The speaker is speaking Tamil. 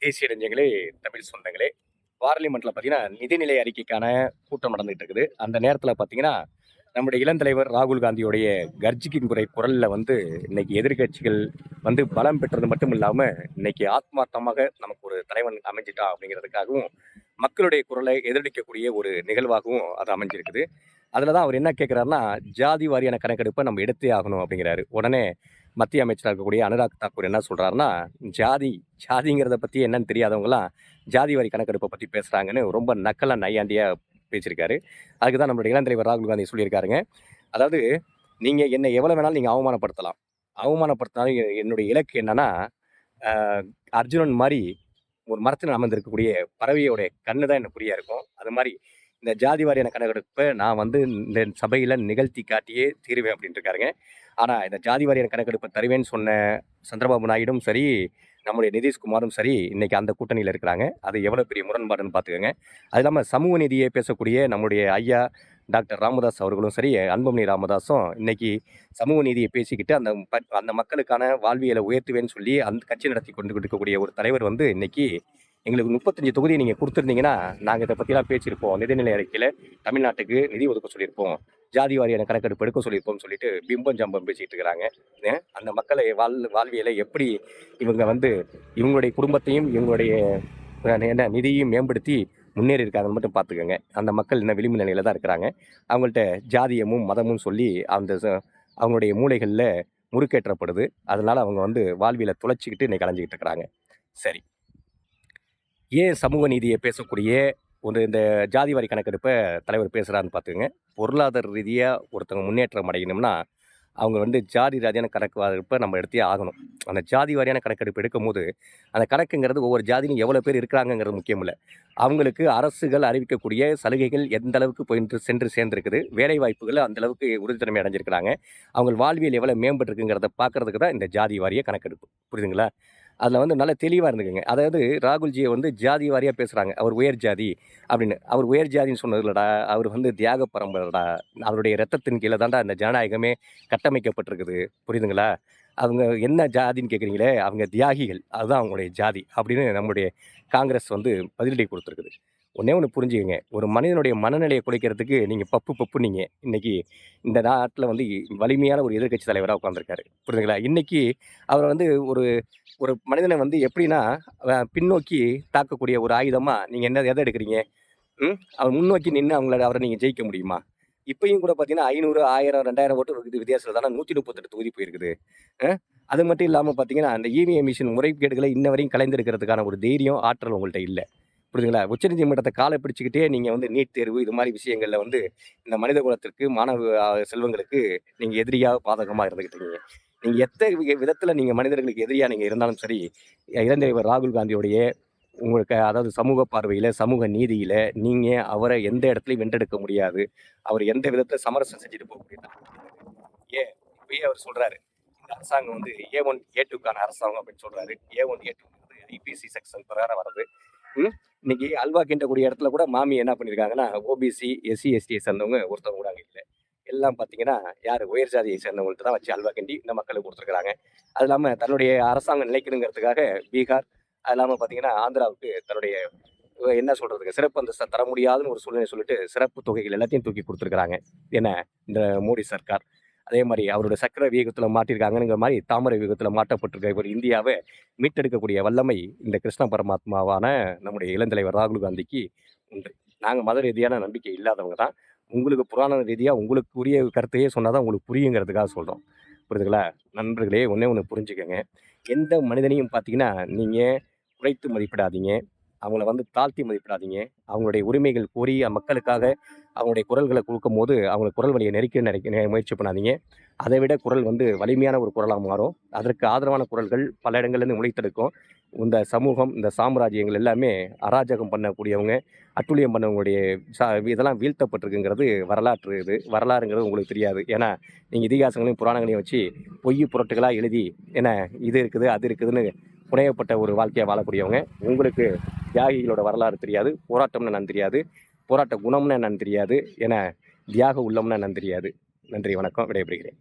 தேசிய இளைஞர்களே, தமிழ் சொந்தங்களே, பார்லிமெண்ட்ல பார்த்தீங்கன்னா, நிதிநிலை அறிக்கைக்கான கூட்டம் நடந்துகிட்டு இருக்குது. அந்த நேரத்தில பார்த்தீங்கன்னா, நம்முடைய இளந்தலைவர் ராகுல் காந்தியுடைய கர்ஜிக்கும் குரல்ல வந்து இன்னைக்கு எதிர்க்கட்சிகள் வந்து பலம் பெற்றது மட்டும் இல்லாம, இன்னைக்கு ஆத்மார்த்தமாக நமக்கு ஒரு தலைவன் அமைஞ்சிட்டான் அப்படிங்கிறதுக்காகவும், மக்களுடைய குரலை எதிரொலிக்கக்கூடிய ஒரு நிகழ்வாகவும் அது அமைஞ்சிருக்குது. அதில தான் அவர் என்ன கேட்கிறாருன்னா, ஜாதி வாரியான கணக்கெடுப்பை நம்ம எடுத்தே ஆகணும் அப்படிங்கிறாரு. உடனே மத்திய அமைச்சரா இருக்கக்கூடிய அனுராக் தாக்கூர் என்ன சொல்றாருன்னா, ஜாதி ஜாதிங்கிறத பத்தி என்னன்னு தெரியாதவங்கலாம் ஜாதி வாரி கணக்கெடுப்பை பத்தி பேசுறாங்கன்னு ரொம்ப நக்கலா நையாண்டியா பேசியிருக்காரு. அதுக்கு தான் நம்மளுடைய இளந்தலைவர் ராகுல் காந்தி சொல்லியிருக்காருங்க. அதாவது நீங்க என்ன எவ்வளவு வேணாலும் நீங்க அவமானப்படுத்தலாம். அவமானப்படுத்தினாலும் என்னுடைய இலக்கு என்னன்னா, அ அர்ஜுனன் மாரி ஒரு மரத்துல அமர்ந்திருக்கக்கூடிய பறவையோட கண்ணு தான் எனக்கு குறியா இருக்கும். அது மாரி இந்த ஜாதி வாரியான கணக்கெடுப்ப நான் வந்து இந்த சபையில நிகழ்த்தி காட்டியே தீருவேன் அப்டின்ட்டு இருக்காருங்க. ஆனா இந்த ஜாதி வாரியான கணக்கெடுப்ப தருவேன்னு சொன்ன சந்திரபாபு நாயுடும் சரி, நம்முடைய நிதிஷ்குமாரும் சரி, இன்னைக்கு அந்த கூட்டணியில இருக்கிறாங்க. அது எவ்வளவு பெரிய முரண்பாடுன்னு பார்த்துக்கங்க. அது இல்லாம சமூக நீதியை பேசக்கூடிய நம்முடைய ஐயா டாக்டர் ராமதாஸ் அவர்களும் சரி, அன்புமணி ராமதாஸும் இன்னைக்கு சமூக நீதியை பேசிக்கிட்டு அந்த மக்களுக்கான வாழ்வியலை உயர்த்துவேன்னு சொல்லி அந்த கட்சி நடத்தி கொண்டு இருக்கக்கூடிய ஒரு தலைவர் வந்து இன்னைக்கு எங்களுக்கு 35 தொகுதி நீங்க கொடுத்துருந்தீங்கன்னா, நாங்க இத பத்திலாம் பேசியிருப்போம். நிதிநிலை அறிக்கையில தமிழ்நாட்டுக்கு நிதி ஒதுக்க சொல்லியிருப்போம். ஜாதி வாரியான கணக்கெடுப்பு எடுக்க சொல்லியிருப்போம்னு சொல்லிட்டு பிம்பம் ஜம்பம் பேசிட்டு இருக்கிறாங்க. அந்த மக்களை வாழ்வியலை எப்படி இவங்க வந்து இவங்களுடைய குடும்பத்தையும் இவங்களுடைய என்ன நிதியையும் மேம்படுத்தி முன்னேறி இருக்காங்கன்னு மட்டும் பார்த்துக்கோங்க. அந்த மக்கள் இன்னும் விளிம்பு நிலையில தான் இருக்கிறாங்க. அவங்கள்ட்ட ஜாதியமும் மதமும் சொல்லி அவங்களுடைய மூளைகள்ல முறுக்கேற்றப்படுது. அதனால அவங்க வந்து வாழ்வியலை துளைச்சிக்கிட்டு இன்னைக்கு அலைஞ்சிக்கிட்டு இருக்கிறாங்க. சரி. ஏன் சமூக நீதியை பேசக்கூடிய இந்த ஜாதி வாரி கணக்கெடுப்பை தலைவர் பேசுகிறான்னு பார்த்துக்கங்க. பொருளாதார ரீதியாக ஒருத்தவங்க முன்னேற்றம் அடையணும்னா, அவங்க வந்து ஜாதி வாரியான கணக்கெடுப்பை நம்ம எடுத்தே ஆகணும். அந்த ஜாதி வாரியான கணக்கெடுப்பு எடுக்கும்போது, அந்த கணக்குங்கிறது ஒவ்வொரு ஜாதியிலும் எவ்வளோ பேர் இருக்கிறாங்கங்கிறது முக்கியம் இல்லை. அவங்களுக்கு அரசுகள் அறிவிக்கக்கூடிய சலுகைகள் எந்த அளவுக்கு சென்று சேர்ந்திருக்குது, வேலை வாய்ப்புகள் அந்த அளவுக்கு உறுதித்தன்மை அடைஞ்சிருக்கிறாங்க, அவங்க வாழ்வியல் எவ்வளோ மேம்பட்டுருக்குங்கிறத பார்க்கறதுக்கு தான் இந்த ஜாதி வாரிய கணக்கெடுப்பு. புரியுதுங்களா? அதில் வந்து நல்லா தெளிவாக இருந்துக்குங்க. அதாவது ராகுல்ஜியை வந்து ஜாதி வாரியாக பேசுகிறாங்க. அவர் உயர் ஜாதி அப்படின்னு. அவர் உயர் ஜாதின்னு சொன்னது இல்லடா. அவர் வந்து தியாக பரம்பரைடா. அவருடைய ரத்தத்தின் கீழே தான்டா இந்த ஜனநாயகமே கட்டமைக்கப்பட்டிருக்குது. புரியுதுங்களா? அவங்க என்ன ஜாதின்னு கேட்குறீங்களே, அவங்க தியாகிகள். அதுதான் அவங்களுடைய ஜாதி அப்படின்னு நம்முடைய காங்கிரஸ் வந்து பதிலடி கொடுத்துருக்குது. ஒண்ணே ஒண்ணு புரிஞ்சுக்கங்க. ஒரு மனிதனுடைய மனநிலையை குலைக்கிறதுக்கு நீங்க பப்புன்னீங்க. இன்னைக்கு இந்த நாட்டில வந்து வலிமையான ஒரு எதிர்க்கட்சி தலைவரா உட்கார்ந்திருக்காரு. புரியுதுங்களா? இன்னைக்கு அவர வந்து ஒரு ஒரு மனிதனை வந்து எப்படின்னா, பின்னோக்கி தாக்கக்கூடிய ஒரு ஆயுதமா நீங்க எத எடுக்குறீங்க? அவர் முன்னோக்கி நின்னு அவர நீங்க ஜெயிக்க முடியுமா? இப்பயும் கூட பார்த்தீங்கன்னா, 500, 1000, 2000 ஓட்டு வித்தியாசத்துல தானே 138 தொகுதி போயிருக்குது. அ அது மட்டும் இல்லாம பார்த்தீங்கன்னா, அந்த இவிஎம் மிஷின் முறைகேடுகளை இன்ன வரையும் கலைந்தெடுக்கிறதுக்கான ஒரு தைரியம், ஆற்றல் உங்கள்ட்ட இல்ல. புரியுதுங்களா? உச்சநீதிமன்றத்த கால பிடிச்சுக்கிட்டே நீங்க வந்து நீட் தேர்வு இது மாரி விஷயங்கள்ல வந்து இந்த மனித குலத்திற்கு, மாணவ செல்வங்களுக்கு நீங்க எதிரியா, பாதகமா இருந்துகிட்டு இருக்கீங்க. நீங்க விதத்துல நீங்க மனிதர்களுக்கு எதிரியா நீங்க இருந்தாலும் சரி, இளந்தலைவர் ராகுல் காந்தியுடைய உங்களுக்கு அதாவது சமூக பார்வையில, சமூக நீதியில நீங்க அவர எந்த இடத்துலயும் வென்றெடுக்க முடியாது. அவர் எந்த விதத்துல சமரசம் செஞ்சுட்டு போக முடியாது. ஏன் இப்பயே அவர் சொல்றாரு. இந்த அரசாங்கம் வந்து A1, A2க்கான அரசாங்கம் அப்படின்னு சொல்றாரு. A1, A2 ஐபிசி செக்ஷன் பிரகாரம் வருது. இன்னைக்கு அல்வா கிண்டக்கூடிய இடத்துல கூட மாமி என்ன பண்ணியிருக்காங்கன்னா, ஓபிசி, எஸ்சி, எஸ்டியை சேர்ந்தவங்க ஒருத்தவங்க கூட அங்க இல்ல. எல்லாம் பார்த்தீங்கன்னா, யாரு உயர் ஜாதியை சேர்ந்தவங்கள்ட்ட தான் வச்சு அல்வா கிண்டி இந்த மக்களுக்கு குடுத்துருக்காங்க. அது இல்லாம தன்னுடைய அரசாங்கம் நிலைக்கணுங்கிறதுக்காக பீகார், அது இல்லாம பார்த்தீங்கன்னா, ஆந்திராவுக்கு தன்னுடைய என்ன சொல்றதுங்க, சிறப்பு அந்தஸ்த தர முடியாதுன்னு ஒரு சூழ்நிலை சொல்லிட்டு, சிறப்பு தொகைகள் எல்லாத்தையும் தூக்கி குடுத்துருக்காங்க. என்ன இந்த மோடி சர்க்கார். அதே மாரி அவருடைய சக்கர வியூகத்துல மாட்டியிருக்காங்கங்கிற மாரி தாமரை வியூகத்துல மாட்டப்பட்டிருக்க ஒரு இந்தியாவ மீட்டெடுக்கக்கூடிய வல்லமை இந்த கிருஷ்ண பரமாத்மாவான நம்முடைய இளந்தலைவர் ராகுல் காந்திக்கு உண்டு. நாங்க மத ரீதியான நம்பிக்கை இல்லாதவங்க தான். உங்களுக்கு புராண ரீதியா உங்களுக்கு உரிய கருத்தையே சொன்னா தான் உங்களுக்கு புரியுங்கிறதுக்காக சொல்றோம். புரியுதுங்களா? நண்பர்களே ஒண்ணே ஒண்ணு புரிஞ்சுக்கங்க. எந்த மனிதனையும் பார்த்தீங்கன்னா, நீங்க குறைத்து மதிப்பிடாதீங்க. அவங்கள வந்து தாழ்த்தி மதிப்பிடாதீங்க. அவங்களுடைய உரிமைகள் கோரி மக்களுக்காக அவங்களுடைய குரல்கள குடுக்கும்போது, அவங்க குரல் வலிய நெரிக்க முயற்சி பண்ணாதீங்க. அதை விட குரல் வந்து வலிமையான ஒரு குரலா மாறும். அதற்கு ஆதரவான குரல்கள் பல இடங்கள்லேருந்து முளைத்தெடுக்கும். இந்த சமூகம், இந்த சாம்ராஜ்யங்கள் எல்லாமே அராஜகம் பண்ணக்கூடியவங்க, அட்டூழியம் பண்ணவங்களுடைய இதெல்லாம் வீழ்த்தப்பட்டிருக்குங்கிறது வரலாற்று இது. வரலாறுங்கிறது உங்களுக்கு தெரியாது. ஏன்னா, நீங்க இதிகாசங்களையும், புராணங்களையும் வச்சு பொய் புரட்டுகளா எழுதி, என்ன இது இருக்குது, அது இருக்குதுன்னு புனையப்பட்ட ஒரு வாழ்க்கைய வாழக்கூடியவங்க. உங்களுக்கு தியாகிகளோட வரலாறு தெரியாது. போராட்டம்னு என்னன்னு தெரியாது. போராட்ட குணம்னு என்னன்னு தெரியாது. தியாக உள்ளம்னு என்னன்னு தெரியாது. நன்றி, வணக்கம். விடைபெறுகிறேன்.